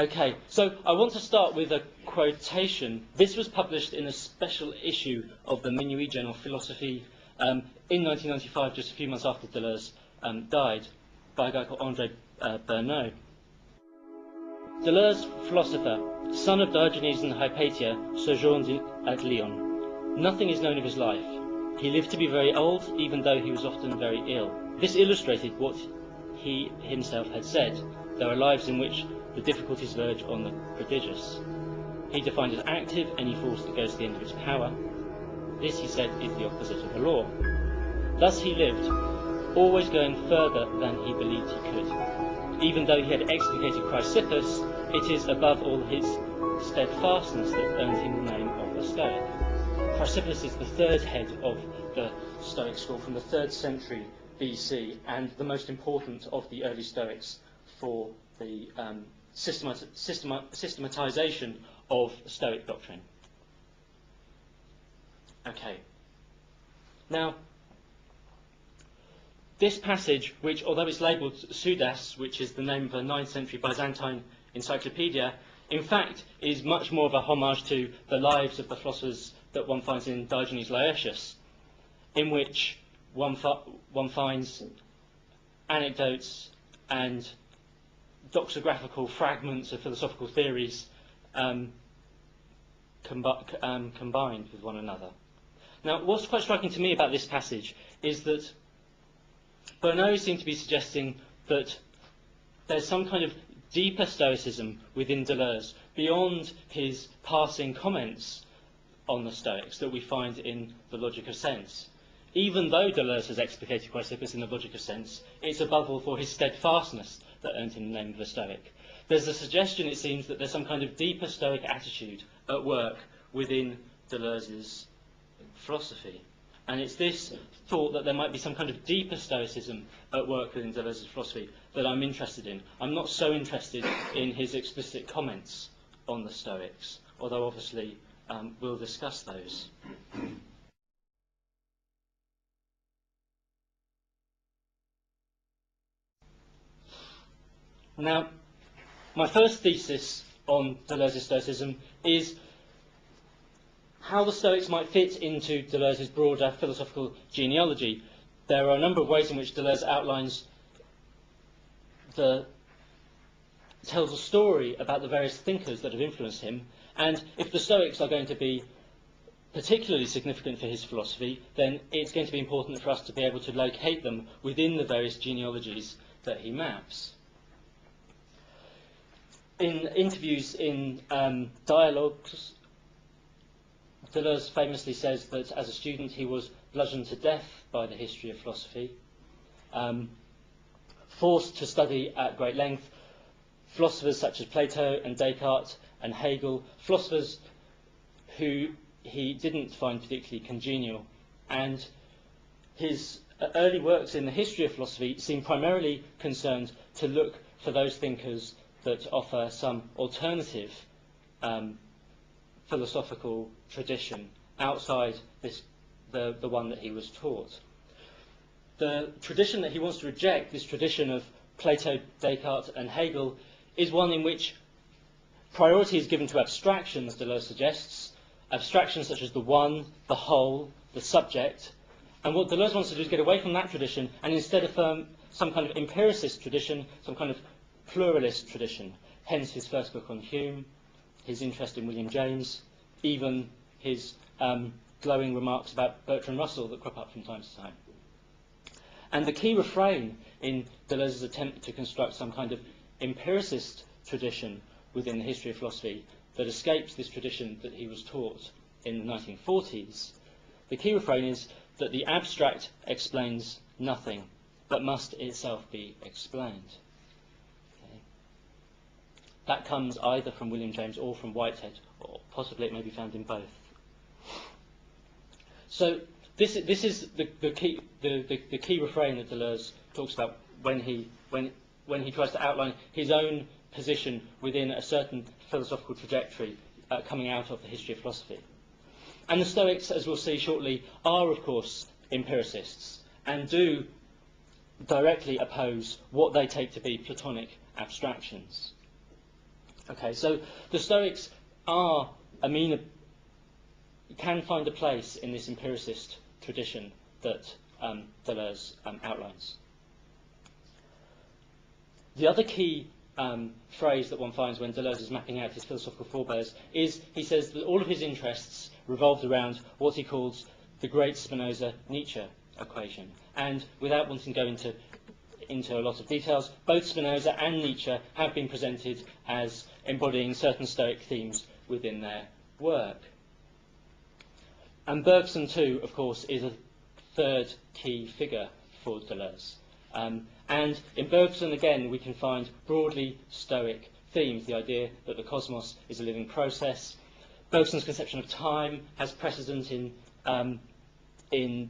Okay, so I want to start with a quotation. This was published in a special issue of the Minuit Journal Philosophy in 1995, just a few months after Deleuze died, by a guy called André Bernot. Deleuze, philosopher, son of Diogenes and Hypatia, sojourned at Lyon. Nothing is known of his life. He lived to be very old, even though he was often very ill. This illustrated what he himself had said. There are lives in which the difficulties verge on the prodigious. He defined as active any force that goes to the end of its power. This, he said, is the opposite of the law. Thus he lived, always going further than he believed he could. Even though he had explicated Chrysippus, it is above all his steadfastness that earned him the name of a Stoic. Chrysippus is the third head of the Stoic school from the 3rd century BC, and the most important of the early Stoics for the systematization of Stoic doctrine. Okay. Now, this passage, which, although it's labelled Sudas, which is the name of a 9th century Byzantine encyclopedia, in fact is much more of a homage to the lives of the philosophers that one finds in Diogenes Laertius, in which one finds anecdotes and doxographical fragments of philosophical theories combined with one another. Now, what's quite striking to me about this passage is that Bernot seems to be suggesting that there's some kind of deeper Stoicism within Deleuze beyond his passing comments on the Stoics that we find in the Logic of Sense. Even though Deleuze has explicated Chrysippus in the Logic of Sense, it's above all for his steadfastness that earned him the name of a Stoic. There's a suggestion, it seems, that there's some kind of deeper Stoic attitude at work within Deleuze's philosophy. And it's this thought that there might be some kind of deeper Stoicism at work within Deleuze's philosophy that I'm interested in. I'm not so interested in his explicit comments on the Stoics, although obviously we'll discuss those. Now, my first thesis on Deleuze's Stoicism is how the Stoics might fit into Deleuze's broader philosophical genealogy. There are a number of ways in which Deleuze tells a story about the various thinkers that have influenced him, and if the Stoics are going to be particularly significant for his philosophy, then it's going to be important for us to be able to locate them within the various genealogies that he maps. In interviews in dialogues, Deleuze famously says that as a student he was bludgeoned to death by the history of philosophy, forced to study at great length philosophers such as Plato and Descartes and Hegel, philosophers who he didn't find particularly congenial. And his early works in the history of philosophy seem primarily concerned to look for those thinkers that offer some alternative philosophical tradition outside the one that he was taught. The tradition that he wants to reject, this tradition of Plato, Descartes and Hegel, is one in which priority is given to abstractions, Deleuze suggests, abstractions such as the one, the whole, the subject. And what Deleuze wants to do is get away from that tradition and instead affirm some kind of empiricist tradition, some kind of pluralist tradition. Hence his first book on Hume, his interest in William James, even his glowing remarks about Bertrand Russell that crop up from time to time. And the key refrain in Deleuze's attempt to construct some kind of empiricist tradition within the history of philosophy that escapes this tradition that he was taught in the 1940s, the key refrain is that the abstract explains nothing, but must itself be explained. Okay. That comes either from William James or from Whitehead, or possibly it may be found in both. So this is the key refrain that Deleuze talks about when he tries to outline his own position within a certain philosophical trajectory coming out of the history of philosophy. And the Stoics, as we'll see shortly, are of course empiricists and do directly oppose what they take to be Platonic abstractions. Okay, so the Stoics are can find a place in this empiricist tradition that Deleuze outlines. The other key phrase that one finds when Deleuze is mapping out his philosophical forebears is he says that all of his interests revolved around what he calls the great Spinoza-Nietzsche equation. And without wanting to go into a lot of details, both Spinoza and Nietzsche have been presented as embodying certain Stoic themes within their work. And Bergson, too, of course, is a third key figure for Deleuze. And in Bergson, again, we can find broadly Stoic themes, the idea that the cosmos is a living process. Bergson's conception of time has precedent in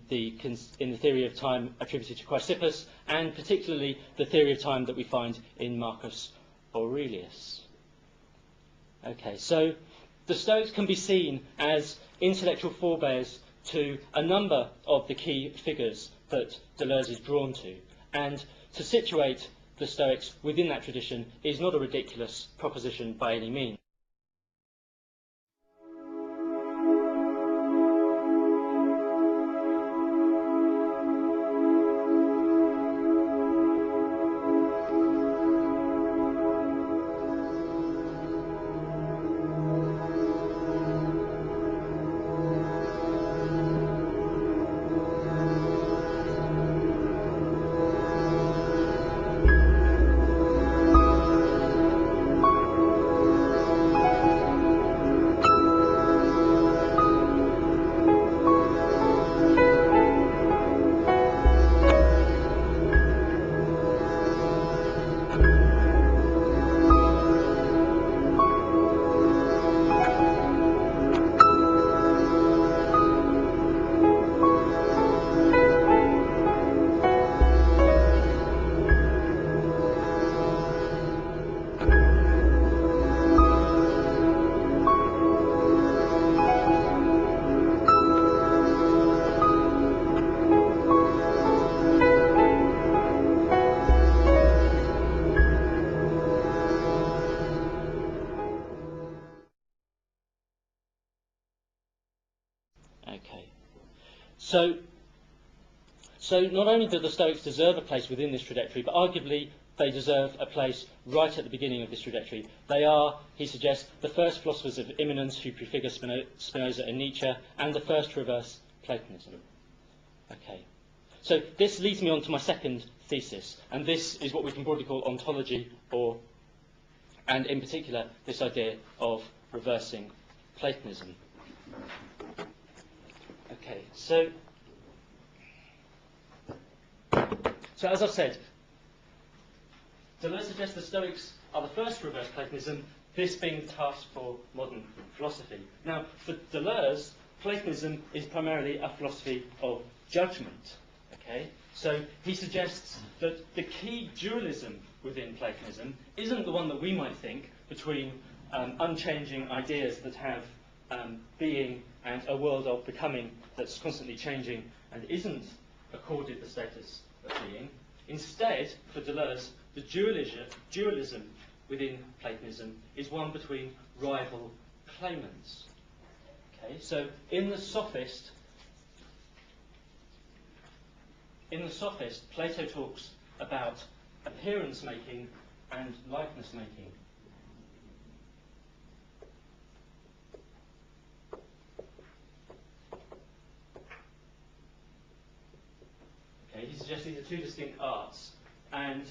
the theory of time attributed to Chrysippus, and particularly the theory of time that we find in Marcus Aurelius. Okay, so the Stoics can be seen as intellectual forebears to a number of the key figures that Deleuze is drawn to, and to situate the Stoics within that tradition is not a ridiculous proposition by any means. Okay. So not only do the Stoics deserve a place within this trajectory, but arguably they deserve a place right at the beginning of this trajectory. They are, he suggests, the first philosophers of immanence who prefigure Spinoza and Nietzsche, and the first to reverse Platonism. Okay. So this leads me on to my second thesis, and this is what we can broadly call ontology, and in particular, this idea of reversing Platonism. Okay, so as I've said, Deleuze suggests the Stoics are the first to reverse Platonism, this being the task for modern philosophy. Now, for Deleuze, Platonism is primarily a philosophy of judgment. Okay, so he suggests that the key dualism within Platonism isn't the one that we might think between unchanging ideas that have being and a world of becoming that's constantly changing and isn't accorded the status of being. Instead, for Deleuze, the dualism within Platonism is one between rival claimants. Okay, so in the Sophist, Plato talks about appearance making and likeness making. He suggests these are two distinct arts, and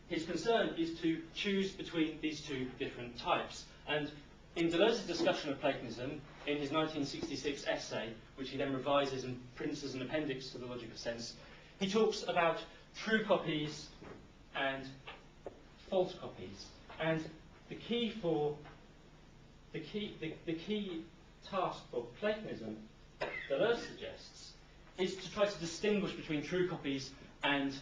his concern is to choose between these two different types. And in Deleuze's discussion of Platonism, in his 1966 essay, which he then revises and prints as an appendix to the Logic of Sense, he talks about true copies and false copies. And the key task of Platonism, Deleuze suggests, is to try to distinguish between true copies and,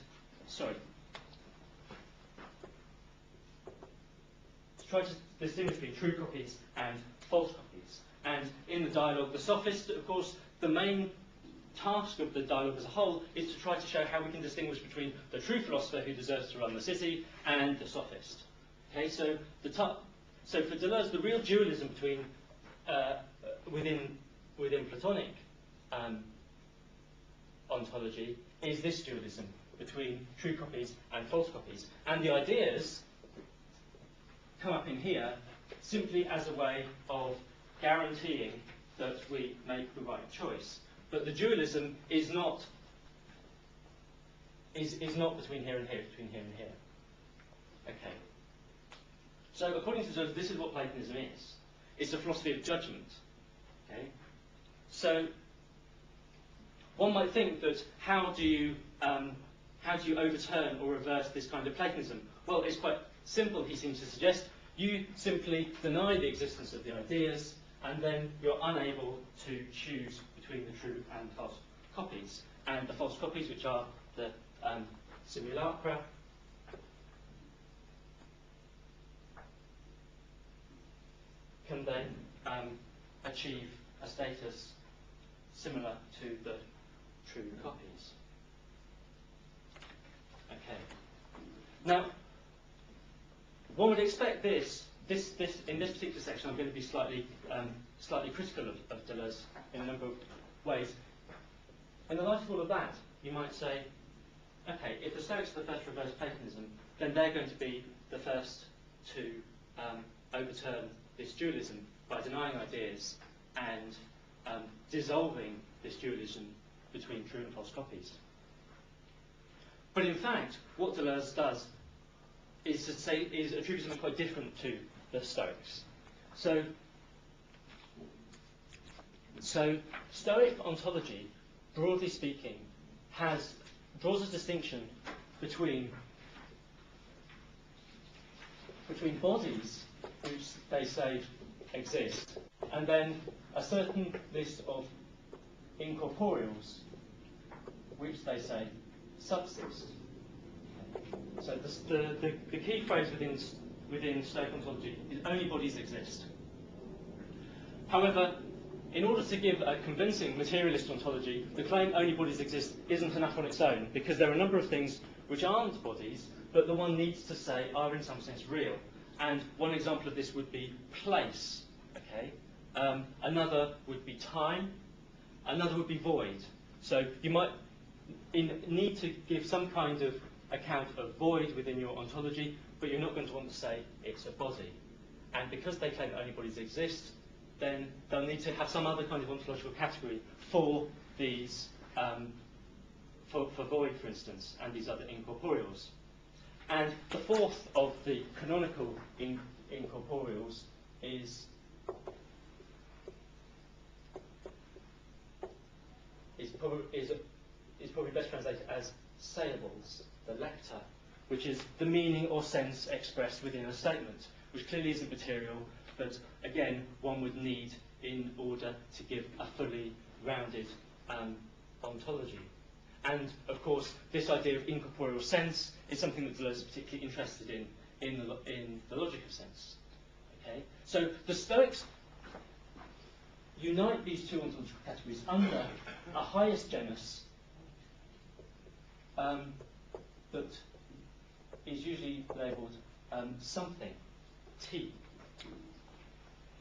false copies. And in the dialogue, the Sophist, of course, the main task of the dialogue as a whole is to try to show how we can distinguish between the true philosopher who deserves to run the city and the Sophist. Okay, so So for Deleuze, the real dualism between within Platonic ontology is this dualism between true copies and false copies. And the ideas come up in here simply as a way of guaranteeing that we make the right choice. But the dualism is not between here and here, it's between here and here. Okay. So according to Deleuze, this is what Platonism is. It's a philosophy of judgment. Okay. So one might think that how do you overturn or reverse this kind of Platonism? Well, it's quite simple, he seems to suggest. You simply deny the existence of the ideas, and then you're unable to choose between the true and false copies. And the false copies, which are the simulacra, can then achieve a status similar to the true copies. Okay. Now, one would expect this in this particular section, I'm going to be slightly critical of Deleuze in a number of ways. In the light of all of that, you might say, okay, if the Stoics are the first to reverse Platonism, then they're going to be the first to overturn this dualism by denying ideas and dissolving this dualism between true and false copies. But in fact, what Deleuze does is attribute something quite different to the Stoics. So Stoic ontology, broadly speaking, draws a distinction between bodies which they say exist, and then a certain list of incorporeals which they say subsist. So the key phrase within Stoic ontology is only bodies exist. However, in order to give a convincing materialist ontology, the claim only bodies exist isn't enough on its own, because there are a number of things which aren't bodies, but the one needs to say are in some sense real. And one example of this would be place. Okay. Another would be time. Another would be void. So you might need to give some kind of account of void within your ontology, but you're not going to want to say it's a body. And because they claim that only bodies exist, then they'll need to have some other kind of ontological category for these, for void, for instance, and these other incorporeals. And the fourth of the canonical incorporeals is probably best translated as sayables, the lector, which is the meaning or sense expressed within a statement, which clearly isn't material, but again, one would need in order to give a fully rounded ontology. And of course, this idea of incorporeal sense is something that Deleuze is particularly interested in the logic of sense. Okay? So the Stoics unite these two ontological categories under a highest genus that is usually labelled something, T.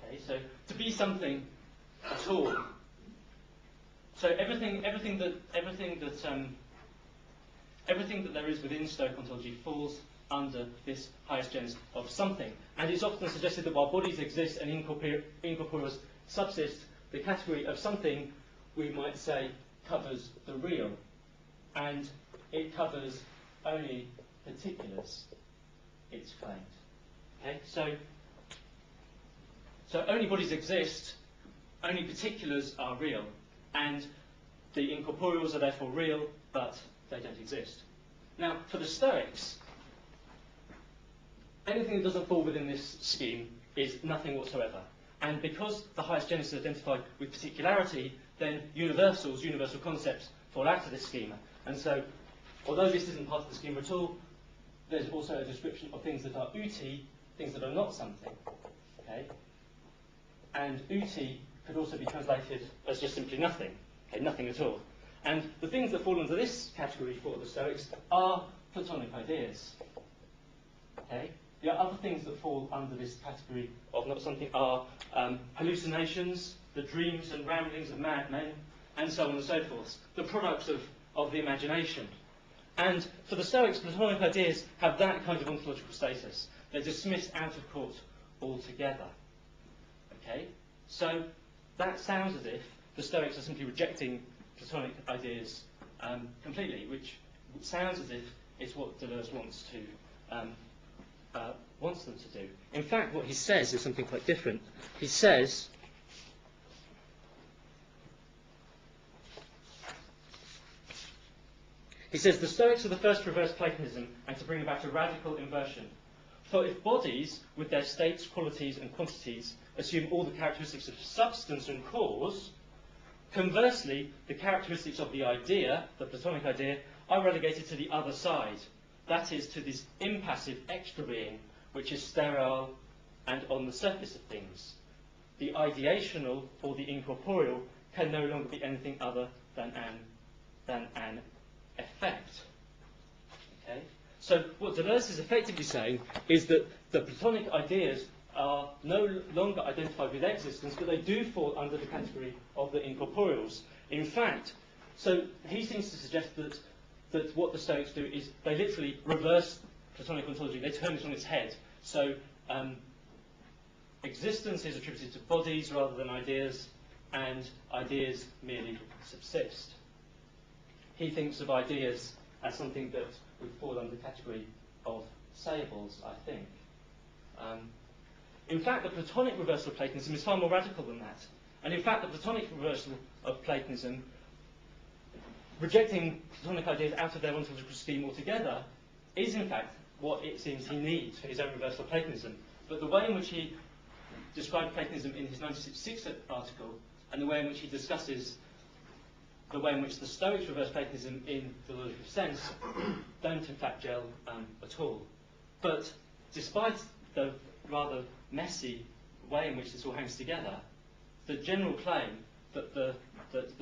Okay, so to be something at all. So everything that there is within Stoic ontology falls under this highest genus of something. And it's often suggested that while bodies exist and incorporeals subsist, the category of something, we might say, covers the real. And it covers only particulars, it's claimed. Okay, so only bodies exist, only particulars are real, and the incorporeals are therefore real, but they don't exist. Now, for the Stoics, anything that doesn't fall within this scheme is nothing whatsoever. And because the highest genus is identified with particularity, then universal concepts, fall out of this schema. And so, although this isn't part of the schema at all, there's also a description of things that are uti, things that are not something. Okay? And uti could also be translated as just simply nothing. Okay, nothing at all. And the things that fall into this category for the Stoics are Platonic ideas. Okay? The other things that fall under this category of not something are hallucinations, the dreams and ramblings of madmen, and so on and so forth, the products of the imagination. And for the Stoics, Platonic ideas have that kind of ontological status. They're dismissed out of court altogether. Okay? So that sounds as if the Stoics are simply rejecting Platonic ideas completely, which sounds as if it's what Deleuze wants them to do. In fact, what he says is something quite different. He says, the Stoics are the first to reverse Platonism and to bring about a radical inversion. For if bodies, with their states, qualities and quantities, assume all the characteristics of substance and cause, conversely, the characteristics of the idea, the Platonic idea, are relegated to the other side. That is, to this impassive extra being, which is sterile and on the surface of things. The ideational, or the incorporeal, can no longer be anything other than an effect. Okay? So what Deleuze is effectively saying is that the Platonic ideas are no longer identified with existence, but they do fall under the category of the incorporeals. In fact, so he seems to suggest that what the Stoics do is they literally reverse Platonic ontology. They turn it on its head. So existence is attributed to bodies rather than ideas, and ideas merely subsist. He thinks of ideas as something that would fall under the category of sayables, I think. In fact, the Platonic reversal of Platonism is far more radical than that. And in fact, the Platonic reversal of Platonism, rejecting Platonic ideas out of their ontological scheme altogether, is in fact what it seems he needs for his own reversal of Platonism. But the way in which he described Platonism in his 1966 article, and the way in which he discusses the way in which the Stoics reverse Platonism in the logical sense, don't in fact gel at all. But despite the rather messy way in which this all hangs together, the general claim that the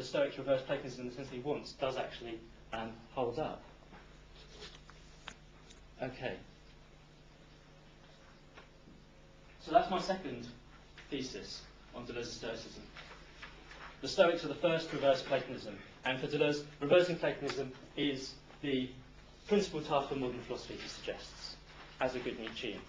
Stoics reverse Platonism in the sense he wants does actually hold up. Okay. So that's my second thesis on Deleuze's Stoicism. The Stoics are the first to reverse Platonism, and for Deleuze, reversing Platonism is the principal task of modern philosophy, he suggests, as a good Nietzschean.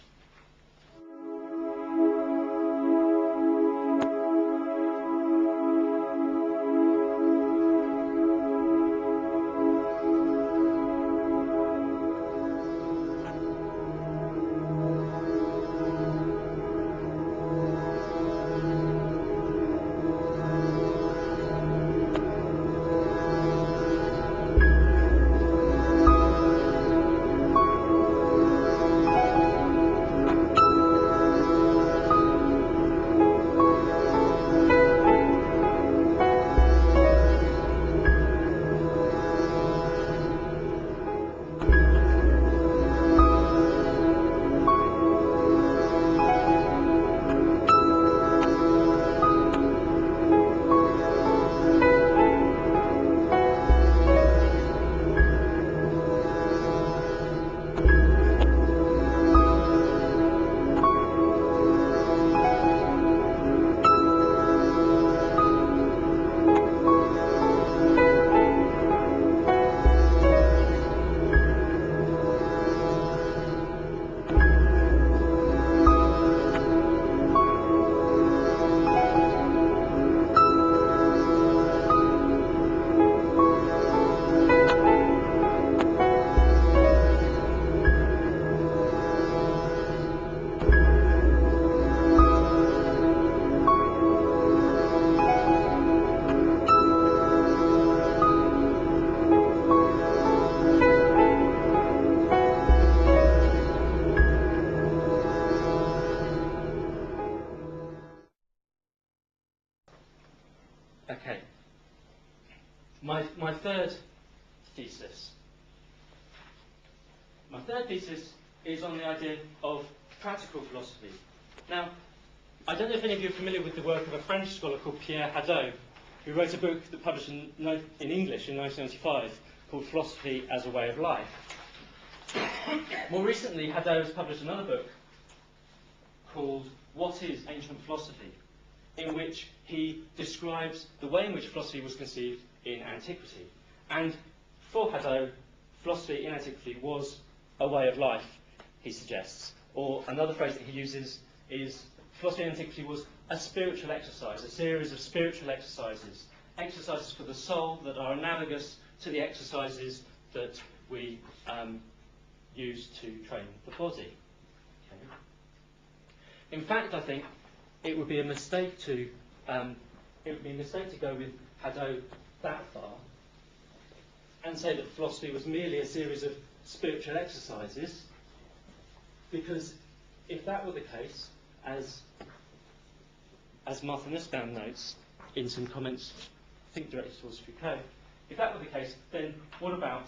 Okay. My third thesis. My third thesis is on the idea of practical philosophy. Now, I don't know if any of you are familiar with the work of a French scholar called Pierre Hadot, who wrote a book that published in English in 1995 called Philosophy as a Way of Life. More recently, Hadot has published another book called What is Ancient Philosophy?, in which he describes the way in which philosophy was conceived in antiquity. And for Hadot, philosophy in antiquity was a way of life, he suggests. Or another phrase that he uses is philosophy in antiquity was a spiritual exercise, a series of spiritual exercises, exercises for the soul that are analogous to the exercises that we use to train the body. Okay. In fact, I think it would be a mistake to go with Hadot that far and say that philosophy was merely a series of spiritual exercises, because if that were the case, as Martha Nussbaum notes in some comments, I think directed towards Foucault, if that were the case, then what about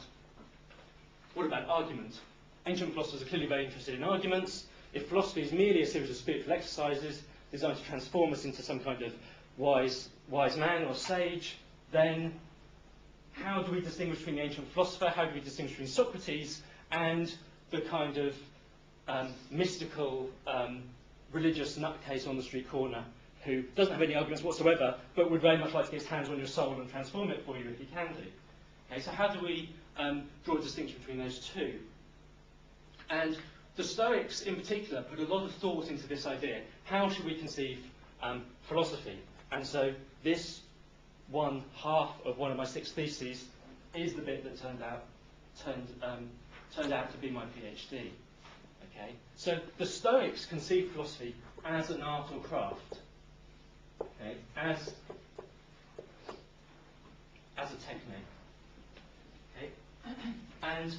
argument? Ancient philosophers are clearly very interested in arguments. If philosophy is merely a series of spiritual exercises designed to transform us into some kind of wise man or sage, then how do we distinguish between the ancient philosopher, how do we distinguish between Socrates and the kind of mystical religious nutcase on the street corner who doesn't have any arguments whatsoever, but would very much like to get his hands on your soul and transform it for you if he can do? Okay, so how do we draw a distinction between those two? And the Stoics, in particular, put a lot of thought into this idea. How should we conceive philosophy? And so this one half of one of my 6 theses is the bit that turned out to be my PhD. Okay, so the Stoics conceived philosophy as an art or craft. Okay, as a technique. Okay, and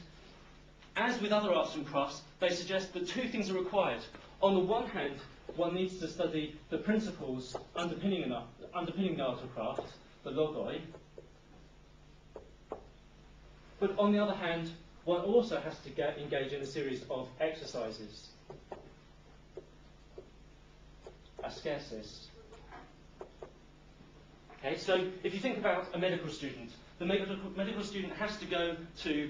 as with other arts and crafts, they suggest that 2 things are required. On the one hand, one needs to study the principles underpinning the art or craft, the logoi. But on the other hand, one also has to engage in a series of exercises, ascesis. Okay, so if you think about a medical student, the medical student has to go to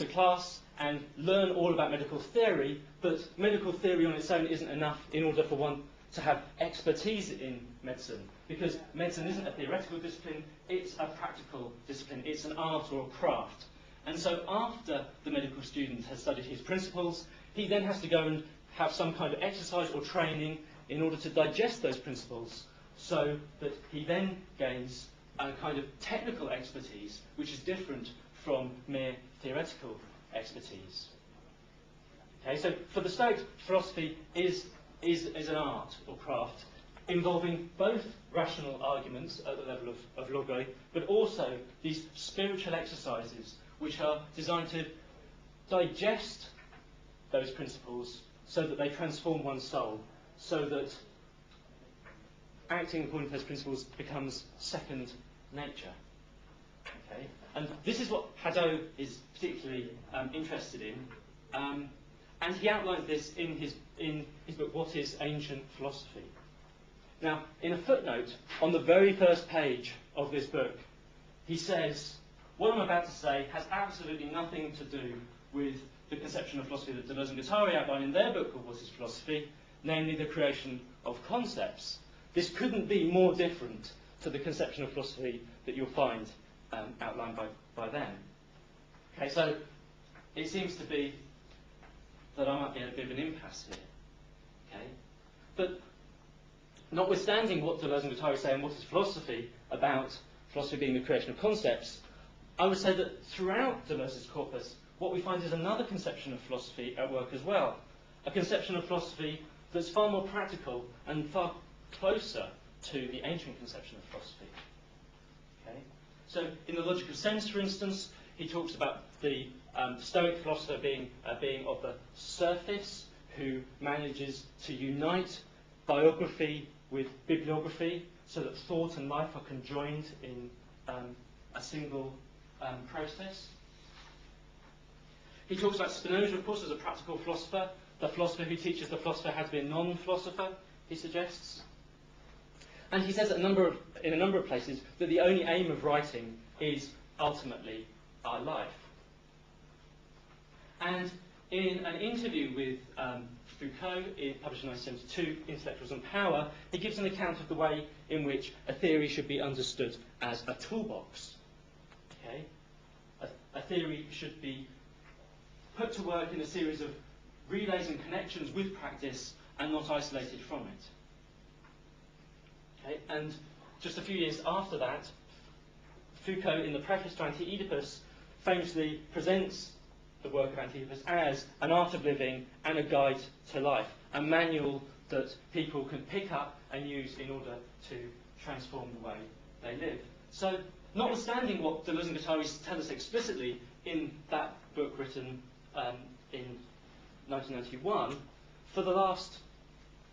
class and learn all about medical theory, but medical theory on its own isn't enough in order for one to have expertise in medicine, because medicine isn't a theoretical discipline, it's a practical discipline, it's an art or a craft. And so after the medical student has studied his principles, he then has to go and have some kind of exercise or training in order to digest those principles, so that he then gains a kind of technical expertise which is different from mere theoretical expertise. Okay, so for the Stoics, philosophy is an art or craft involving both rational arguments at the level of logoi, but also these spiritual exercises which are designed to digest those principles so that they transform one's soul, so that acting according to those principles becomes second nature. Okay? And this is what Hadot is particularly interested in, and he outlines this in his book, What is Ancient Philosophy? Now, in a footnote on the very first page of this book, he says, what I'm about to say has absolutely nothing to do with the conception of philosophy that Deleuze and Guattari outline in their book called What is Philosophy, namely the creation of concepts. This couldn't be more different to the conception of philosophy that you'll find outlined by them. Okay, so it seems to be that I might be at a bit of an impasse here. Okay, but notwithstanding what Deleuze and Guattari say and what is philosophy about philosophy being the creation of concepts, I would say that throughout Deleuze's corpus, what we find is another conception of philosophy at work as well. A conception of philosophy that's far more practical and far closer to the ancient conception of philosophy. Okay? So in the logic of sense, for instance, he talks about the Stoic philosopher being of the surface, who manages to unite biography with bibliography so that thought and life are conjoined in a single process. He talks about Spinoza, of course, as a practical philosopher, the philosopher who teaches the philosopher how to be a non-philosopher, he suggests. And he says in a number of places that the only aim of writing is ultimately our life. And in an interview with Foucault, published in 1972, Intellectuals and Power, he gives an account of the way in which a theory should be understood as a toolbox. Okay? A theory should be put to work in a series of relays and connections with practice and not isolated from it. Okay? And just a few years after that, Foucault, in the preface to Anti-Oedipus, famously presents the work of Anti-Oedipus as an art of living and a guide to life, a manual that people can pick up and use in order to transform the way they live. So, notwithstanding what Deleuze and Guattari tell us explicitly in that book written in 1991, for the last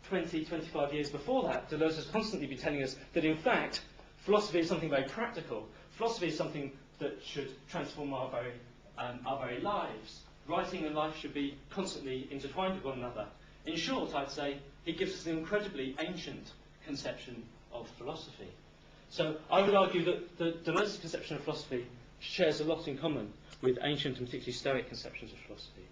20, 25 years before that, Deleuze has constantly been telling us that, in fact, philosophy is something very practical. Philosophy is something that should transform our very lives. Writing and life should be constantly intertwined with one another. In short, I'd say he gives us an incredibly ancient conception of philosophy. So I would argue that Deleuze's conception of philosophy shares a lot in common with ancient and particularly Stoic conceptions of philosophy.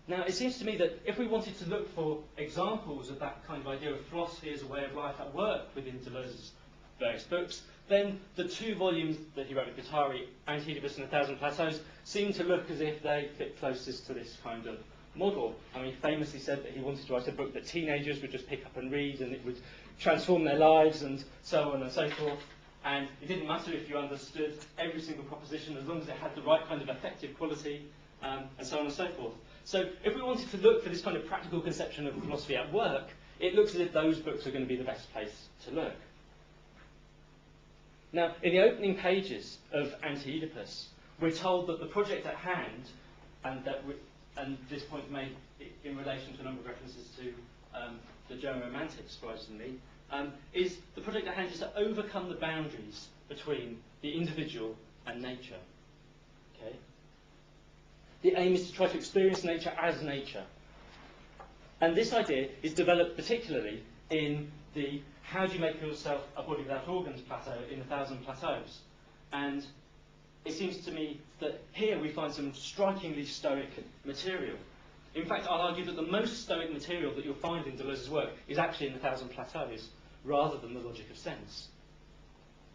Now, it seems to me that if we wanted to look for examples of that kind of idea of philosophy as a way of life at work within Deleuze's various books, then the two volumes that he wrote with Guattari, Anti-Oedipus and 1,000 Plateaus, seem to look as if they fit closest to this kind of model. I mean, he famously said that he wanted to write a book that teenagers would just pick up and read and it would transform their lives and so on and so forth. And it didn't matter if you understood every single proposition as long as it had the right kind of effective quality, and so on and so forth. So if we wanted to look for this kind of practical conception of philosophy at work, it looks as if those books are going to be the best place to look. Now, in the opening pages of Anti-Oedipus, we're told that the project at hand, and this point made in relation to a number of references to the German Romantics, surprisingly, is the project at hand is to overcome the boundaries between the individual and nature. Okay? The aim is to try to experience nature as nature. And this idea is developed particularly in the how do you make yourself a body without organs plateau in 1,000 Plateaus. And it seems to me that here we find some strikingly Stoic material. In fact, I'll argue that the most Stoic material that you'll find in Deleuze's work is actually in 1,000 Plateaus, rather than the logic of sense.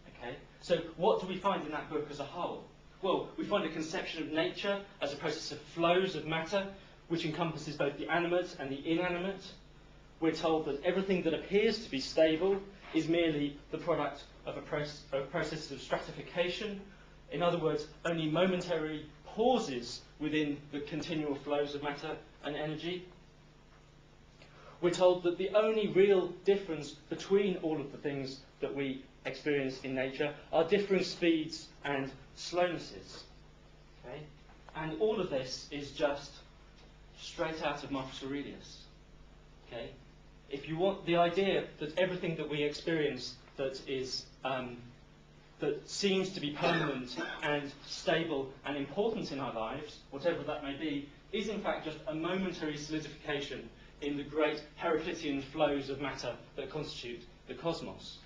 Okay? So what do we find in that book as a whole? Well, we find a conception of nature as a process of flows of matter, which encompasses both the animate and the inanimate. We're told that everything that appears to be stable is merely the product of a process of stratification. In other words, only momentary pauses within the continual flows of matter and energy. We're told that the only real difference between all of the things that we experience in nature are differing speeds and slownesses. Okay? And all of this is just straight out of Marcus Aurelius. Okay? If you want the idea that everything that we experience that is that seems to be permanent and stable and important in our lives, whatever that may be, is in fact just a momentary solidification in the great Heraclitean flows of matter that constitute the cosmos.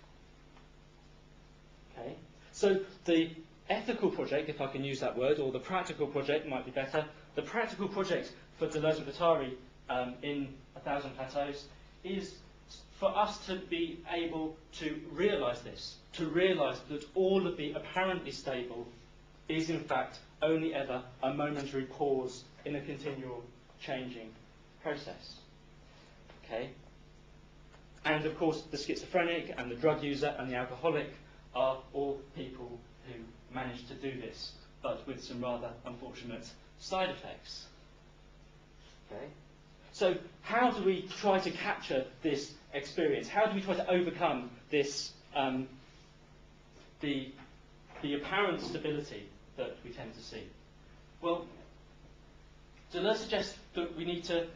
Okay? So the ethical project, if I can use that word, or the practical project might be better, the practical project for Deleuze and Guattari in 1,000 Plateaus is for us to be able to realise this, to realise that all of the apparently stable is in fact only ever a momentary pause in a continual changing process. Okay? And of course the schizophrenic and the drug user and the alcoholic are all people who manage to do this, but with some rather unfortunate side effects. Okay? So how do we try to capture this experience? How do we try to overcome this, the apparent stability that we tend to see? Well, Deleuze suggests that we need to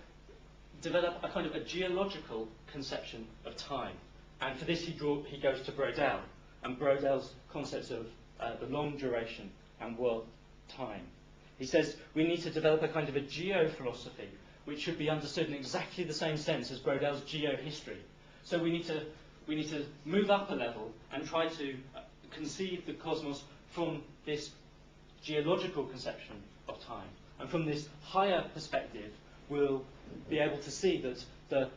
develop a kind of a geological conception of time. And for this he goes to Brodel, and Brodel's concepts of the long duration and world time. He says we need to develop a kind of a geophilosophy which should be understood in exactly the same sense as Brodel's geohistory. So we need to move up a level and try to conceive the cosmos from this geological conception of time. And from this higher perspective, we'll be able to see that the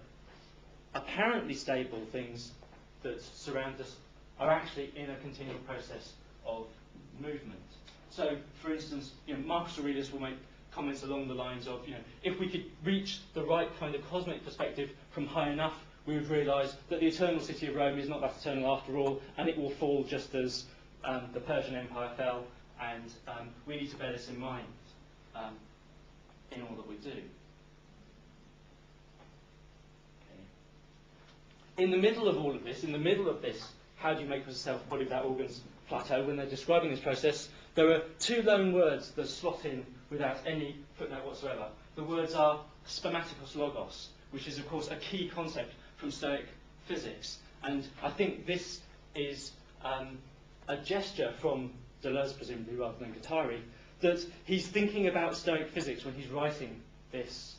apparently stable things that surround us are actually in a continual process of movement. So, for instance, Marcus Aurelius will make comments along the lines of, if we could reach the right kind of cosmic perspective from high enough, we would realise that the eternal city of Rome is not that eternal after all, and it will fall just as the Persian Empire fell, and we need to bear this in mind in all that we do. Okay. In the middle of all of this, in the middle of this, how do you make yourself body without organs plateau, when they're describing this process, there are two lone words that slot in without any footnote whatsoever. The words are spermatikos logos, which is of course a key concept from Stoic physics. And I think this is a gesture from Deleuze, presumably, rather than Guattari, that he's thinking about Stoic physics when he's writing this,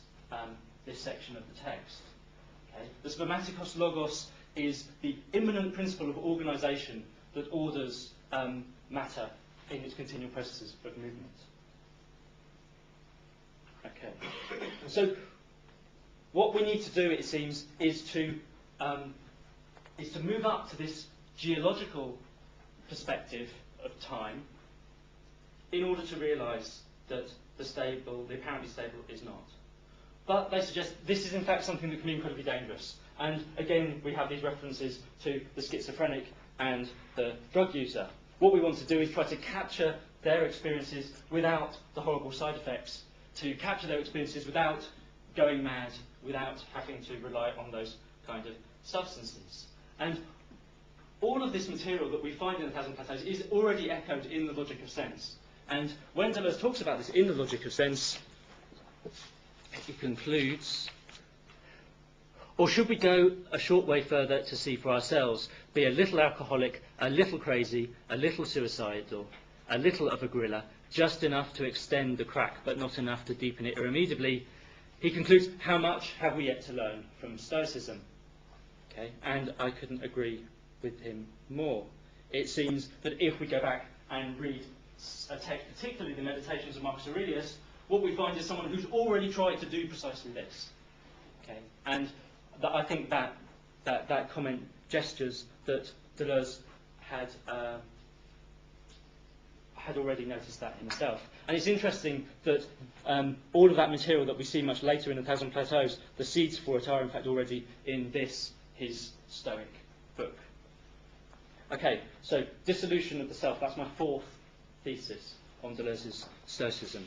this section of the text. Okay? The spermatikos logos is the immanent principle of organisation that orders matter in its continual processes of movement. Okay. So what we need to do, it seems, is to move up to this geological perspective of time in order to realise that the apparently stable, is not. But they suggest this is in fact something that can be incredibly dangerous. And again, we have these references to the schizophrenic and the drug user. What we want to do is try to capture their experiences without the horrible side effects, to capture their experiences without going mad, without having to rely on those kind of substances. And all of this material that we find in 1,000 Plateaus is already echoed in the logic of sense. And when Deleuze talks about this in the logic of sense, he concludes, or should we go a short way further to see for ourselves, be a little alcoholic, a little crazy, a little suicidal, a little of a gorilla, just enough to extend the crack, but not enough to deepen it irremediably? He concludes, how much have we yet to learn from Stoicism? Okay, and I couldn't agree with him more. It seems that if we go back and read a text, particularly the Meditations of Marcus Aurelius, what we find is someone who's already tried to do precisely this. Okay, and I think that comment gestures that Deleuze had already noticed that himself. And it's interesting that all of that material that we see much later in 1,000 Plateaus, the seeds for it are in fact already in this, his Stoic book. Okay, so dissolution of the self, that's my fourth thesis on Deleuze's Stoicism.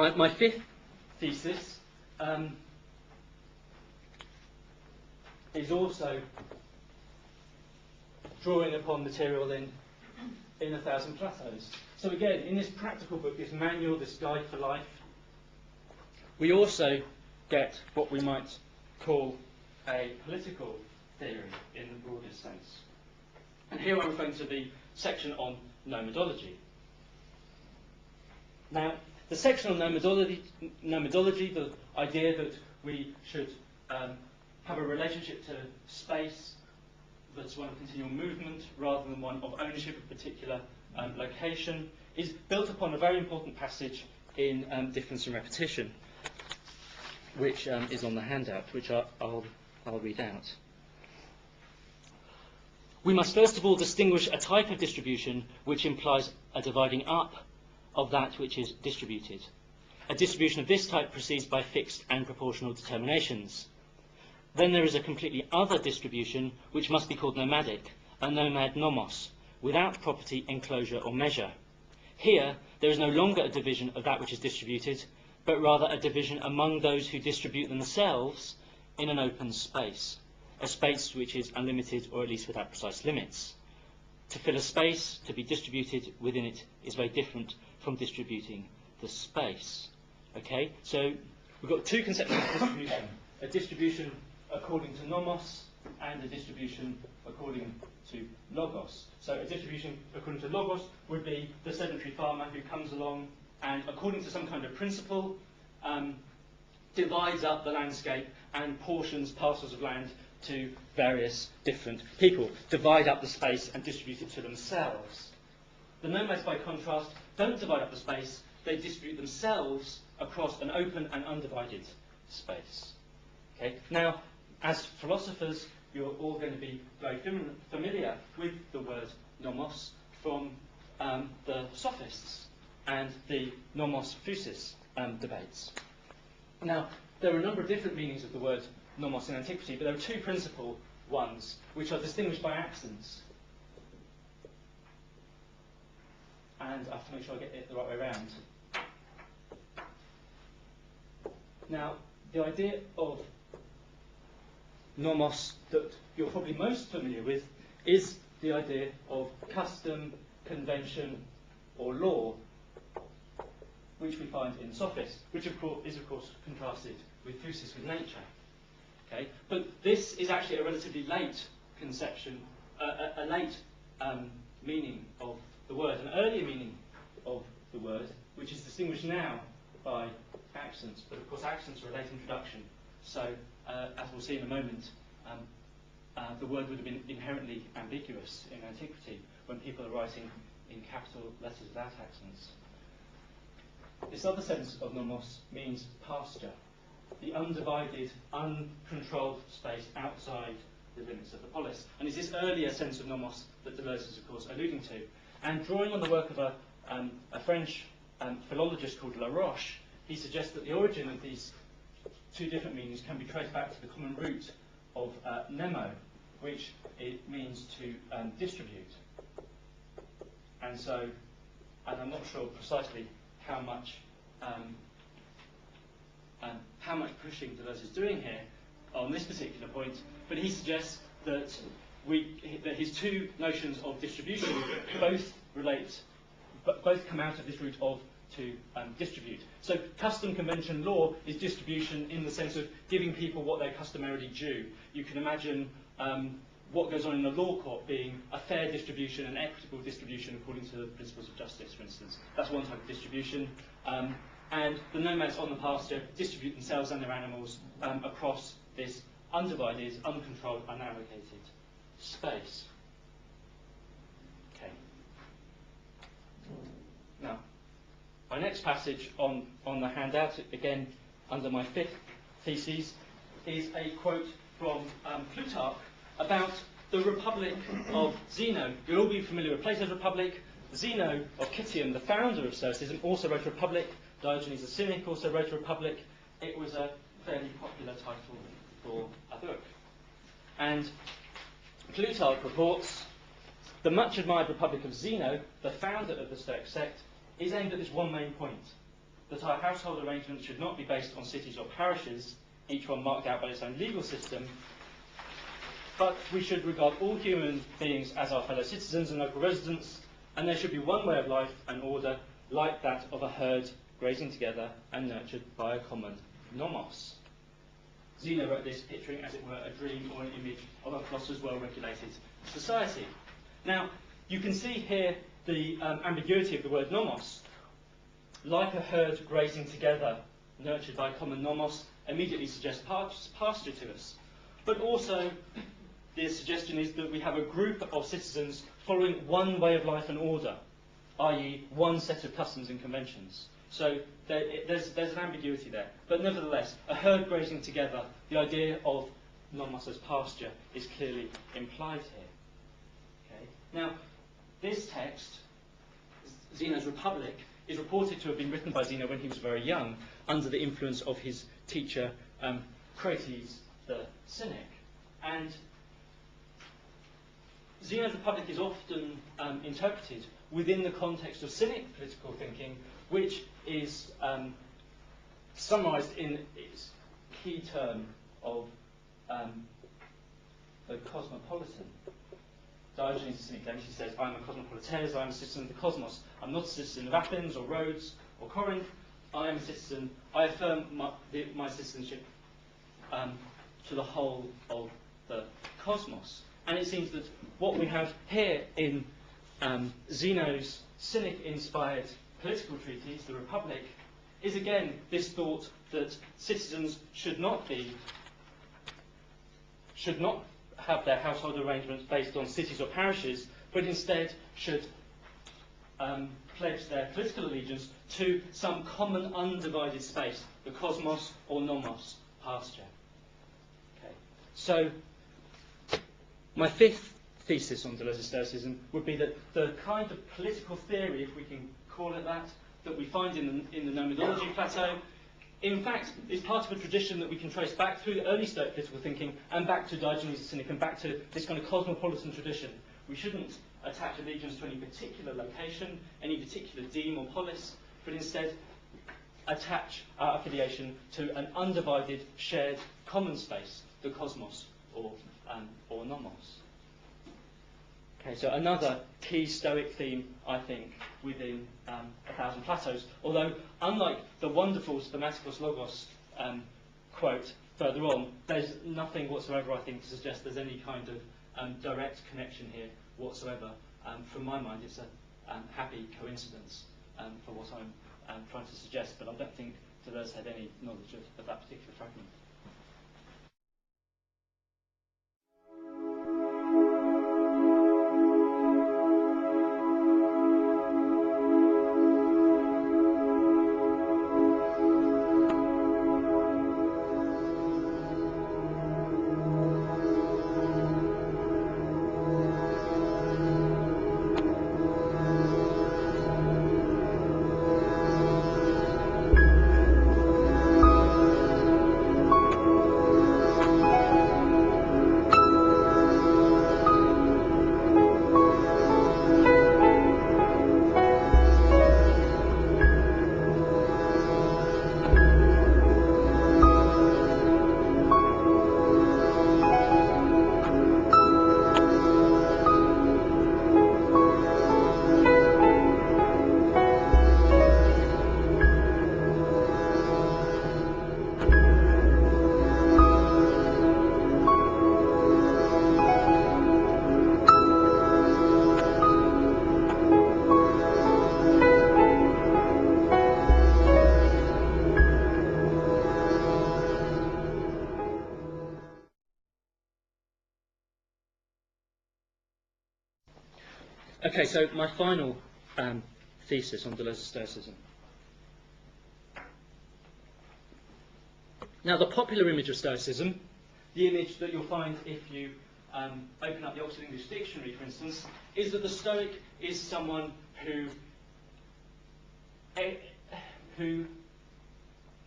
My fifth thesis is also drawing upon material in 1,000 Plateaus. So again, in this practical book, this manual, this guide for life, we also get what we might call a political theory in the broadest sense. And here I'm referring to the section on nomadology. Now, the section on nomadology, the idea that we should have a relationship to space that's one of continual movement rather than one of ownership of a particular location, is built upon a very important passage in Difference and Repetition, which is on the handout, which I'll read out. We must first of all distinguish a type of distribution which implies a dividing up of that which is distributed. A distribution of this type proceeds by fixed and proportional determinations. Then there is a completely other distribution which must be called nomadic, a nomad nomos, without property, enclosure or measure. Here there is no longer a division of that which is distributed, but rather a division among those who distribute themselves in an open space, a space which is unlimited or at least without precise limits. To fill a space, to be distributed within it, is very different from distributing the space. Okay, so we've got two conceptions of distribution: a distribution according to nomos and a distribution according to logos. So a distribution according to logos would be the sedentary farmer who comes along and, according to some kind of principle, divides up the landscape and portions parcels of land to various different people, divide up the space and distribute it to themselves. The nomads, by contrast, don't divide up the space, they distribute themselves across an open and undivided space. Okay? Now, as philosophers, you're all going to be very familiar with the word nomos from the sophists and the nomos physis debates. Now, there are a number of different meanings of the word nomos in antiquity, but there are two principal ones which are distinguished by accents. And I have to make sure I get it the right way around. Now, the idea of nomos that you're probably most familiar with is the idea of custom, convention, or law, which we find in sophists, which is of course contrasted with physis, with nature. Okay? But this is actually a relatively late conception, a late meaning of the word, an earlier meaning of the word, which is distinguished now by accents. But of course, accents are a late introduction. So, as we'll see in a moment, the word would have been inherently ambiguous in antiquity when people are writing in capital letters without accents. This other sense of nomos means pasture, the undivided, uncontrolled space outside the limits of the polis. And it's this earlier sense of nomos that Deleuze is, of course, alluding to. And drawing on the work of a French philologist called Laroche, he suggests that the origin of these two different meanings can be traced back to the common root of nemo, which it means to distribute. And so, and I'm not sure precisely how much pushing Deleuze is doing here on this particular point, but he suggests that his two notions of distribution both come out of this root of to distribute. So custom, convention, law is distribution in the sense of giving people what they're customarily due. You can imagine what goes on in a law court being a fair distribution, an equitable distribution according to the principles of justice, for instance. That's one type of distribution. And the nomads on the pasture distribute themselves and their animals across this undivided, uncontrolled, unallocated space. Okay. Now, my next passage on the handout, again under my fifth thesis, is a quote from Plutarch about the Republic of Zeno. You'll all be familiar with Plato's Republic. Zeno of Citium, the founder of Stoicism, also wrote a Republic. Diogenes the Cynic also wrote a Republic. It was a fairly popular title for a book. And Plutarch reports, the much admired Republic of Zeno, the founder of the Stoic sect, is aimed at this one main point. that our household arrangements should not be based on cities or parishes, each one marked out by its own legal system, but we should regard all human beings as our fellow citizens and local residents, and there should be one way of life and order like that of a herd grazing together and nurtured by a common nomos. Zeno wrote this picturing, as it were, a dream or an image of a philosopher's well-regulated society. Now, you can see here the ambiguity of the word nomos. Like a herd grazing together, nurtured by a common nomos, immediately suggests pasture to us. But also, the suggestion is that we have a group of citizens following one way of life and order, i.e. one set of customs and conventions. So there's an ambiguity there. But nevertheless, a herd grazing together, the idea of nomos as pasture is clearly implied here. Okay. Now, this text, Zeno's Republic, is reported to have been written by Zeno when he was very young, under the influence of his teacher, Crates the Cynic. And Zeno's Republic is often interpreted within the context of Cynic political thinking, which is summarised in its key term of the cosmopolitan. Diogenes the Cynic famously says, I am a cosmopolites, I am a citizen of the cosmos. I'm not a citizen of Athens or Rhodes or Corinth. I am a citizen, I affirm my citizenship to the whole of the cosmos. And it seems that what we have here in Zeno's Cynic-inspired political treatise, the Republic, is again this thought that citizens should not have their household arrangements based on cities or parishes, but instead should pledge their political allegiance to some common undivided space, the cosmos or nomos, pasture. Okay. So, my fifth thesis on Deleuzes Stoicism would be that the kind of political theory, if we can call it that we find in the Nomadology plateau, in fact, is part of a tradition that we can trace back through the early Stoic political thinking and back to Diogenes the Cynic and back to this kind of cosmopolitan tradition. We shouldn't attach allegiance to any particular location, any particular deme or polis, but instead attach our affiliation to an undivided, shared, common space, the cosmos or nomos. Okay, so another key Stoic theme, I think, within A Thousand Plateaus, although unlike the wonderful Thematikos Logos quote further on, there's nothing whatsoever, I think, to suggest there's any kind of direct connection here whatsoever. From my mind, it's a happy coincidence for what I'm trying to suggest, but I don't think Deleuze had any knowledge of that particular fragment. Okay, so my final thesis on Deleuzes Stoicism. Now, the popular image of Stoicism, the image that you'll find if you open up the Oxford English Dictionary, for instance, is that the Stoic is someone who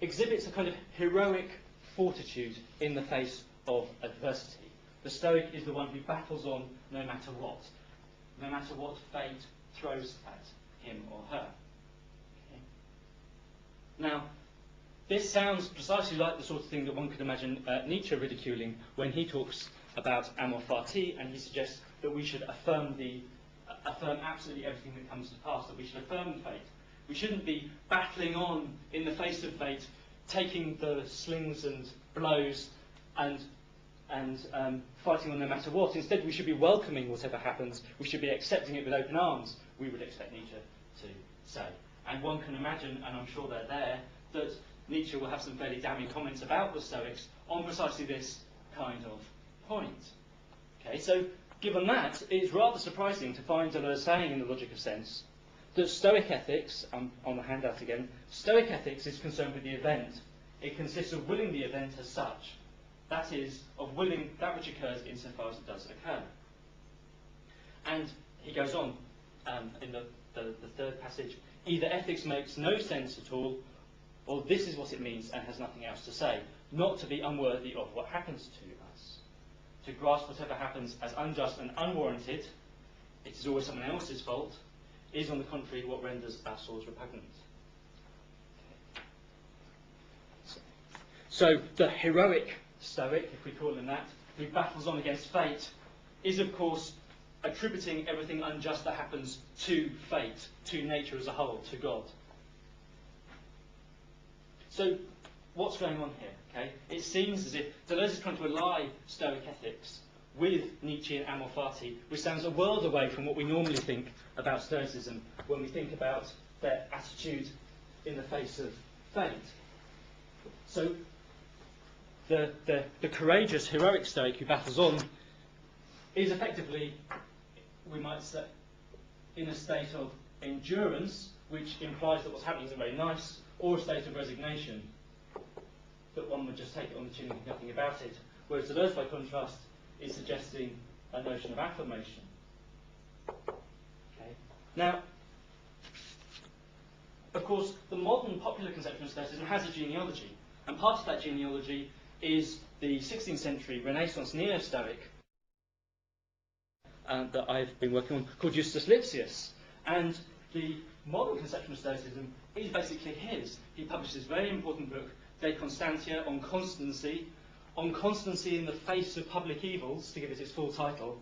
exhibits a kind of heroic fortitude in the face of adversity. The Stoic is the one who battles on no matter what fate throws at him or her. Okay. Now, this sounds precisely like the sort of thing that one could imagine Nietzsche ridiculing when he talks about amor fati, and he suggests that we should affirm absolutely everything that comes to pass, that we should affirm fate. We shouldn't be battling on in the face of fate, taking the slings and blows and fighting on no matter what. Instead, we should be welcoming whatever happens. We should be accepting it with open arms, we would expect Nietzsche to say. And one can imagine, and I'm sure they're there, that Nietzsche will have some fairly damning comments about the Stoics on precisely this kind of point. Okay, so given that, it's rather surprising to find Deleuze saying in The Logic of Sense that Stoic ethics, on the handout again, Stoic ethics is concerned with the event. It consists of willing the event as such. That is, of willing that which occurs insofar as it does occur. And he goes on in the third passage, either ethics makes no sense at all, or this is what it means and has nothing else to say, not to be unworthy of what happens to us. To grasp whatever happens as unjust and unwarranted, it is always someone else's fault, is on the contrary what renders our souls repugnant. So the heroic Stoic, if we call him that, who battles on against fate, is of course attributing everything unjust that happens to fate, to nature as a whole, to God. So what's going on here? Okay? It seems as if Deleuze is trying to ally Stoic ethics with Nietzschean amor fati, which sounds a world away from what we normally think about Stoicism when we think about their attitude in the face of fate. So the courageous, heroic Stoic who battles on is effectively, we might say, in a state of endurance, which implies that what's happening isn't very nice, or a state of resignation, that one would just take it on the chin and do nothing about it. Whereas Deleuze, by contrast, is suggesting a notion of affirmation. Okay. Now, of course, the modern popular conception of Stoicism has a genealogy, and part of that genealogy is the 16th century Renaissance neo-Stoic that I've been working on, called Justus Lipsius. And the modern conception of Stoicism is basically his. He published this very important book, De Constantia, on constancy in the face of public evils, to give it its full title,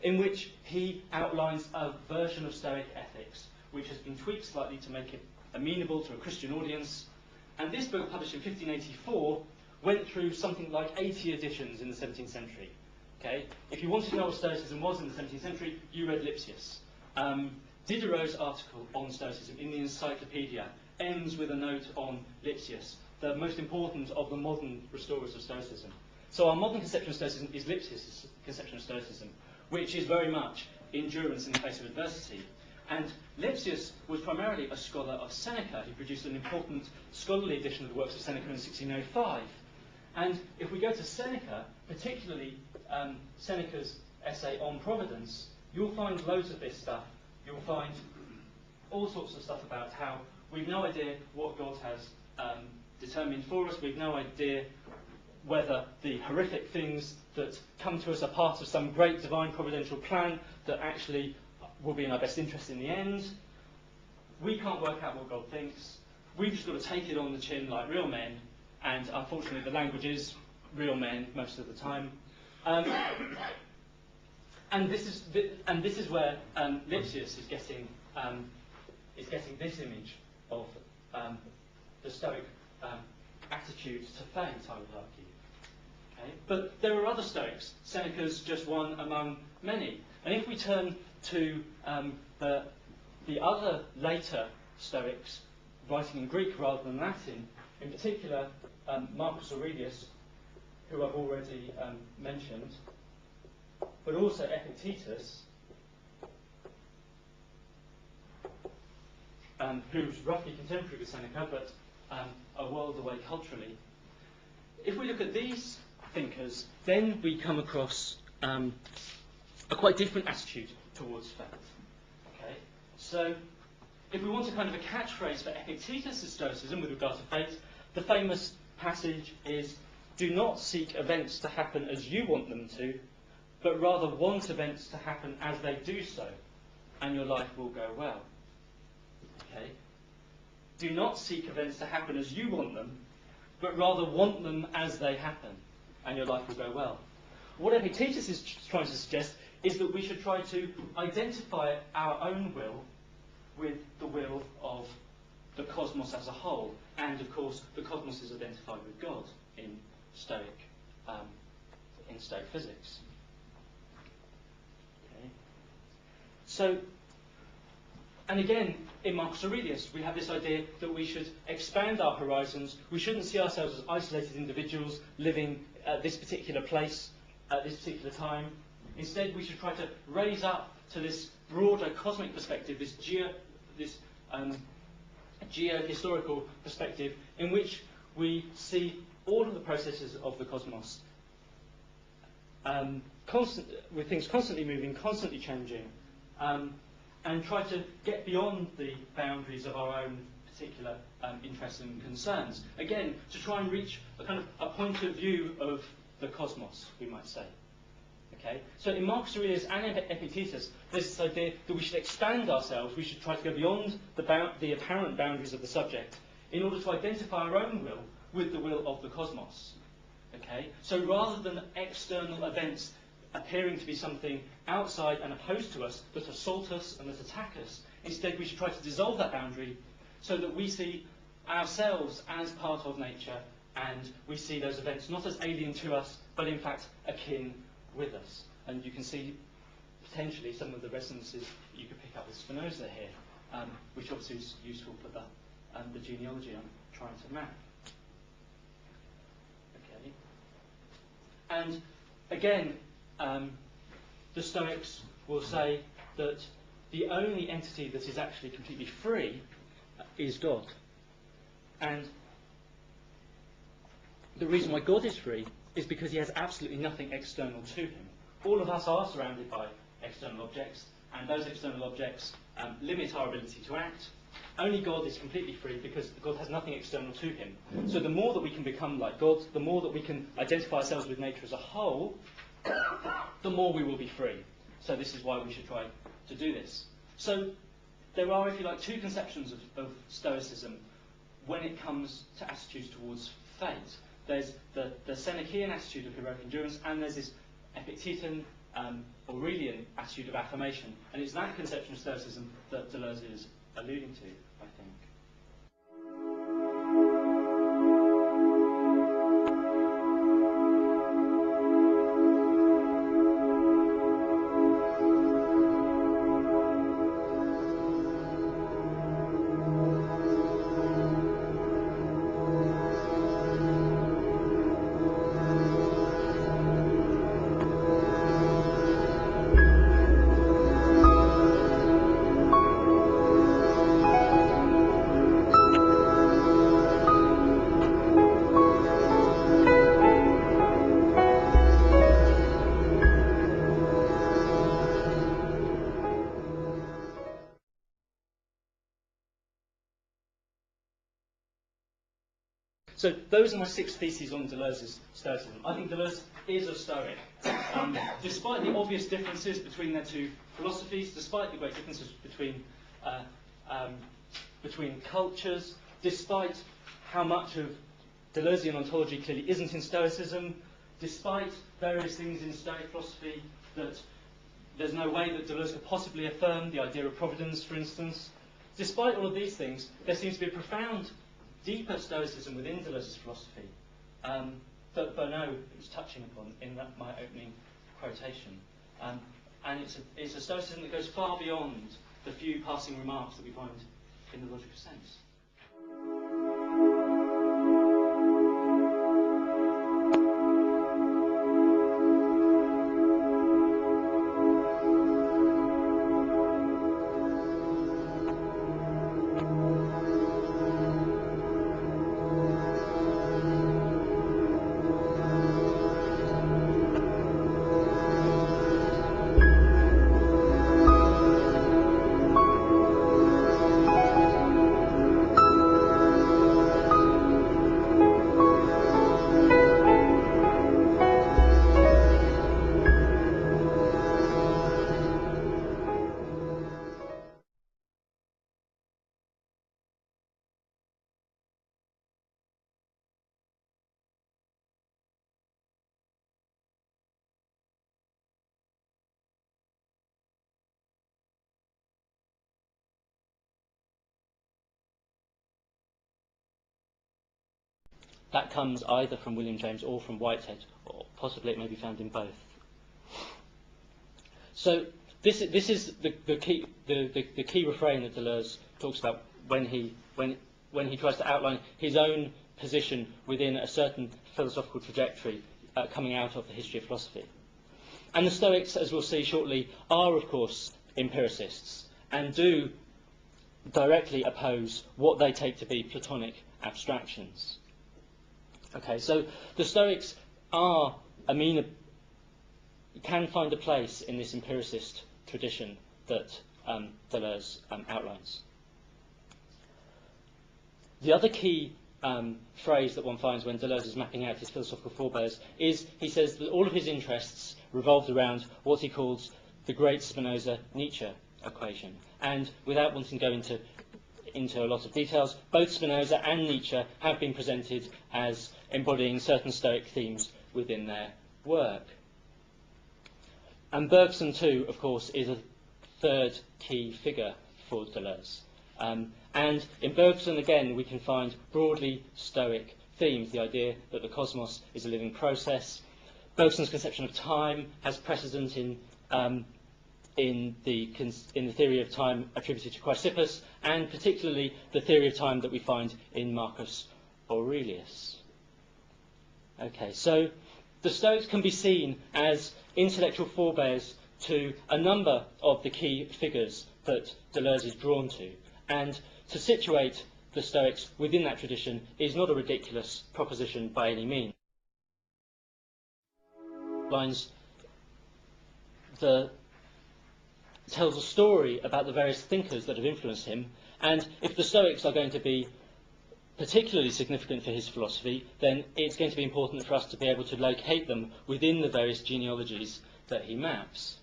in which he outlines a version of Stoic ethics, which has been tweaked slightly to make it amenable to a Christian audience. And this book, published in 1584, went through something like 80 editions in the 17th century. Okay? If you wanted to know what Stoicism was in the 17th century, you read Lipsius. Diderot's article on Stoicism in the Encyclopedia ends with a note on Lipsius, the most important of the modern restorers of Stoicism. So our modern conception of Stoicism is Lipsius' conception of Stoicism, which is very much endurance in the face of adversity. And Lipsius was primarily a scholar of Seneca. He produced an important scholarly edition of the works of Seneca in 1605. And if we go to Seneca, particularly Seneca's essay on Providence, you'll find loads of this stuff. You'll find all sorts of stuff about how we've no idea what God has determined for us. We've no idea whether the horrific things that come to us are part of some great divine providential plan that actually will be in our best interest in the end. We can't work out what God thinks. We've just got to take it on the chin like real men, and unfortunately the language is real men most of the time. And this is where Lipsius is getting this image of the Stoic attitude to fate, I would argue. Okay? But there are other Stoics. Seneca's just one among many. And if we turn to the other later Stoics, writing in Greek rather than Latin, in particular Marcus Aurelius, who I've already mentioned, but also Epictetus, who's roughly contemporary with Seneca, but a world away culturally. If we look at these thinkers, then we come across a quite different attitude towards fate. Okay? So, if we want a kind of a catchphrase for Epictetus' Stoicism with regard to fate, the famous passage is, do not seek events to happen as you want them to, but rather want events to happen as they do so, and your life will go well. Okay? do not seek events to happen as you want them, but rather want them as they happen, and your life will go well. What Epictetus is trying to suggest is that we should try to identify our own will with the will of the cosmos as a whole, and of course the cosmos is identified with God in Stoic physics. Okay. So, and again, in Marcus Aurelius, we have this idea that we should expand our horizons. We shouldn't see ourselves as isolated individuals living at this particular place, at this particular time. Instead, we should try to raise up to this broader cosmic perspective, this geo-historical perspective, in which we see all of the processes of the cosmos, with things constantly moving, constantly changing, and try to get beyond the boundaries of our own particular interests and concerns. Again, to try and reach a kind of a point of view of the cosmos, we might say. Okay? So in Marcus Aurelius and Epictetus, there's this idea that we should expand ourselves, we should try to go beyond the apparent boundaries of the subject in order to identify our own will with the will of the cosmos. Okay? So rather than external events appearing to be something outside and opposed to us, that assault us and that attack us, instead we should try to dissolve that boundary so that we see ourselves as part of nature, and we see those events not as alien to us, but in fact akin with us. And you can see potentially some of the resonances you could pick up with Spinoza here, which obviously is useful for the genealogy I'm trying to map. Okay. And again, the Stoics will say that the only entity that is actually completely free is God. And the reason why God is free is because he has absolutely nothing external to him. All of us are surrounded by external objects, and those external objects limit our ability to act. Only God is completely free because God has nothing external to him. So the more that we can become like God, the more that we can identify ourselves with nature as a whole, the more we will be free. So this is why we should try to do this. So there are, if you like, two conceptions of Stoicism when it comes to attitudes towards fate. There's the Senecaean attitude of heroic endurance, and there's this Epictetan, Aurelian attitude of affirmation. And it's that conception of Stoicism that Deleuze is alluding to, I think. So those are my 6 theses on Deleuze's Stoicism. I think Deleuze is a Stoic. Despite the obvious differences between their two philosophies, despite the great differences between cultures, despite how much of Deleuzean ontology clearly isn't in Stoicism, despite various things in Stoic philosophy that there's no way that Deleuze could possibly affirm, the idea of providence, for instance, despite all of these things, there seems to be a profound deeper Stoicism within Deleuze's philosophy that Bernot was touching upon in my opening quotation. And it's a Stoicism that goes far beyond the few passing remarks that we find in the logical sense. that comes either from William James or from Whitehead, or possibly it may be found in both. So this is the key refrain that Deleuze talks about when he tries to outline his own position within a certain philosophical trajectory coming out of the history of philosophy. And the Stoics, as we'll see shortly, are of course empiricists and do directly oppose what they take to be Platonic abstractions. Okay, so the Stoics can find a place in this empiricist tradition that Deleuze outlines. The other key phrase that one finds when Deleuze is mapping out his philosophical forebears is he says that all of his interests revolved around what he calls the great Spinoza-Nietzsche equation. And without wanting to go into a lot of details, both Spinoza and Nietzsche have been presented as embodying certain Stoic themes within their work. And Bergson, too, of course, is a third key figure for Deleuze. And in Bergson, again, we can find broadly Stoic themes, the idea that the cosmos is a living process. Bergson's conception of time has precedent in the theory of time attributed to Chrysippus, and particularly the theory of time that we find in Marcus Aurelius. Okay, so the Stoics can be seen as intellectual forebears to a number of the key figures that Deleuze is drawn to, and to situate the Stoics within that tradition is not a ridiculous proposition by any means. Tells a story about the various thinkers that have influenced him, and if the Stoics are going to be particularly significant for his philosophy, then it's going to be important for us to be able to locate them within the various genealogies that he maps.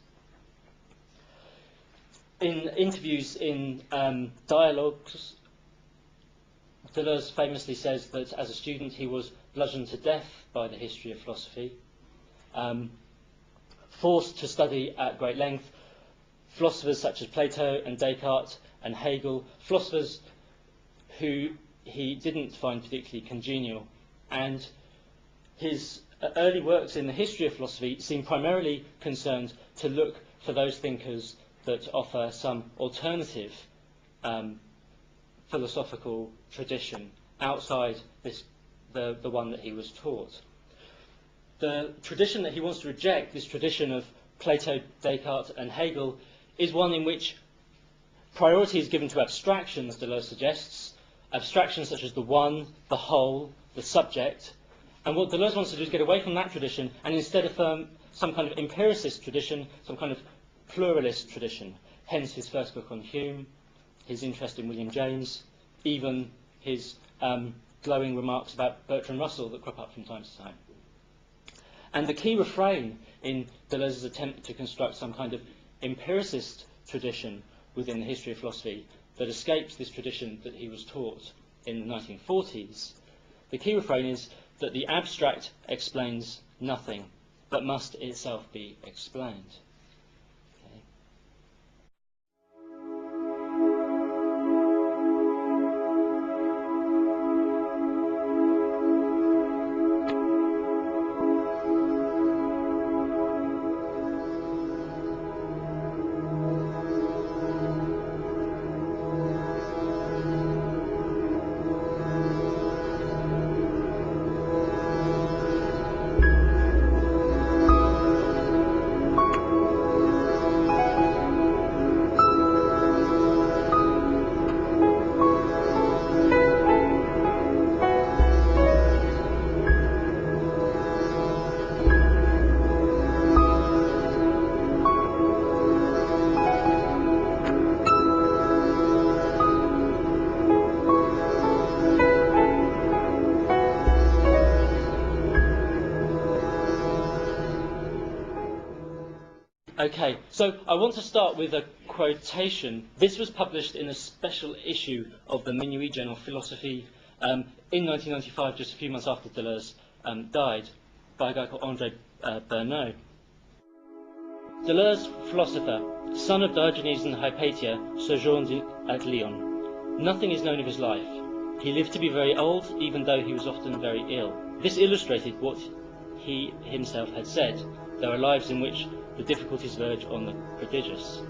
In interviews in dialogues, Deleuze famously says that as a student he was bludgeoned to death by the history of philosophy, forced to study at great length philosophers such as Plato and Descartes and Hegel, philosophers who he didn't find particularly congenial. And his early works in the history of philosophy seem primarily concerned to look for those thinkers that offer some alternative philosophical tradition outside the one that he was taught. The tradition that he wants to reject, this tradition of Plato, Descartes and Hegel, is one in which priority is given to abstractions, Deleuze suggests, abstractions such as the one, the whole, the subject. And what Deleuze wants to do is get away from that tradition and instead affirm some kind of empiricist tradition, some kind of pluralist tradition. Hence his first book on Hume, his interest in William James, even his glowing remarks about Bertrand Russell that crop up from time to time. And the key refrain in Deleuze's attempt to construct some kind of empiricist tradition within the history of philosophy that escapes this tradition that he was taught in the 1940s, the key refrain is that the abstract explains nothing, but must itself be explained. Okay, so I want to start with a quotation. This was published in a special issue of the Minuit Journal Philosophie in 1995, just a few months after Deleuze died, by a guy called André Bernot. Deleuze, philosopher, son of Diogenes and Hypatia, sojourned at Lyon. Nothing is known of his life. He lived to be very old, even though he was often very ill. This illustrated what he himself had said: there are lives in which the difficulties verge on the prodigious.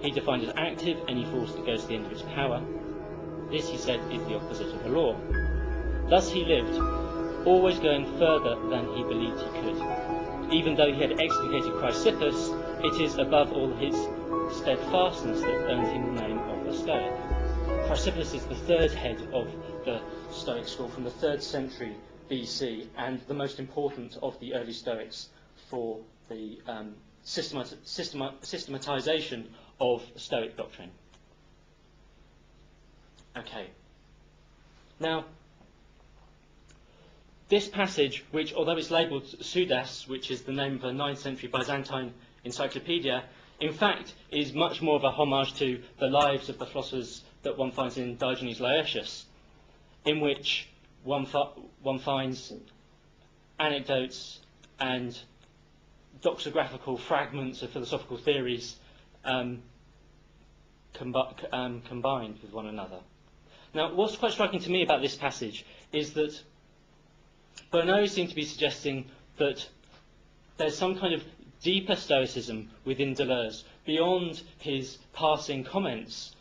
He defined as active any force that goes to the end of its power. This, he said, is the opposite of a law. Thus he lived, always going further than he believed he could. Even though he had explicated Chrysippus, it is above all his steadfastness that earned him the name of a Stoic. Chrysippus is the third head of the Stoic school from the 3rd century BC, and the most important of the early Stoics for the systematization of Stoic doctrine. Okay. Now, this passage, which, although it's labelled Sudas, which is the name of a 9th century Byzantine encyclopedia, in fact is much more of a homage to the lives of the philosophers that one finds in Diogenes Laertius, in which one finds anecdotes and doxographical fragments of philosophical theories combined with one another. Now, what's quite striking to me about this passage is that Bernard seemed to be suggesting that there's some kind of deeper Stoicism within Deleuze, beyond his passing comments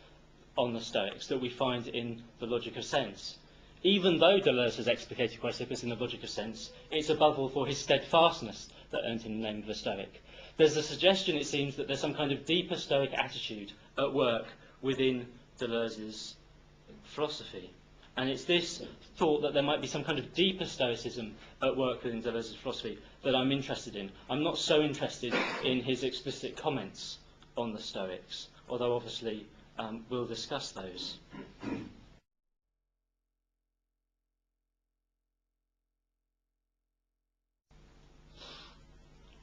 on the Stoics that we find in the Logic of Sense. Even though Deleuze has explicated Chrysippus in the Logic of Sense, it's above all for his steadfastness that earned him the name of a Stoic. There's a suggestion, it seems, that there's some kind of deeper Stoic attitude at work within Deleuze's philosophy. And it's this thought that there might be some kind of deeper Stoicism at work within Deleuze's philosophy that I'm interested in. I'm not so interested in his explicit comments on the Stoics, although obviously we'll discuss those.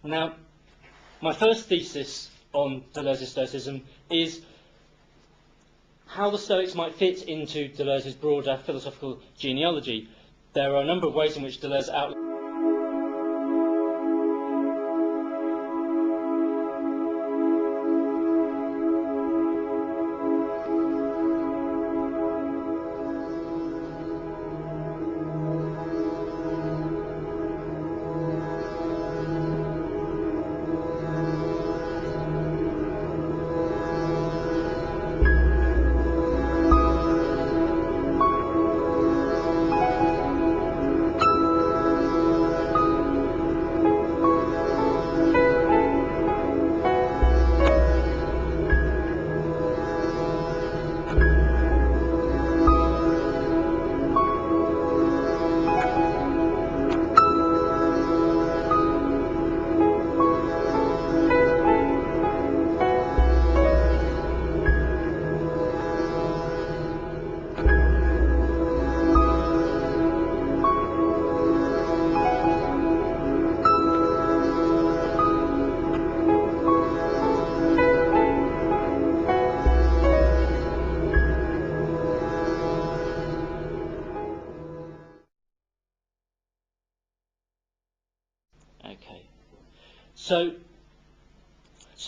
Now, my first thesis on Deleuze's Stoicism is how the Stoics might fit into Deleuze's broader philosophical genealogy. There are a number of ways in which Deleuze outlines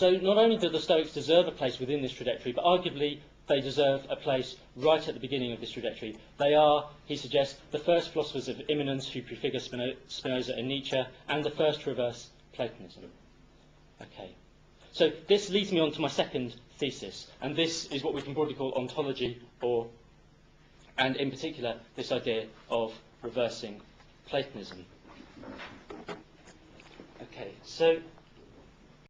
So not only do the Stoics deserve a place within this trajectory, but arguably they deserve a place right at the beginning of this trajectory. They are, he suggests, the first philosophers of immanence who prefigure Spinoza and Nietzsche, and the first to reverse Platonism. Okay. So this leads me on to my second thesis, and this is what we can broadly call ontology, and in particular, this idea of reversing Platonism. Okay, so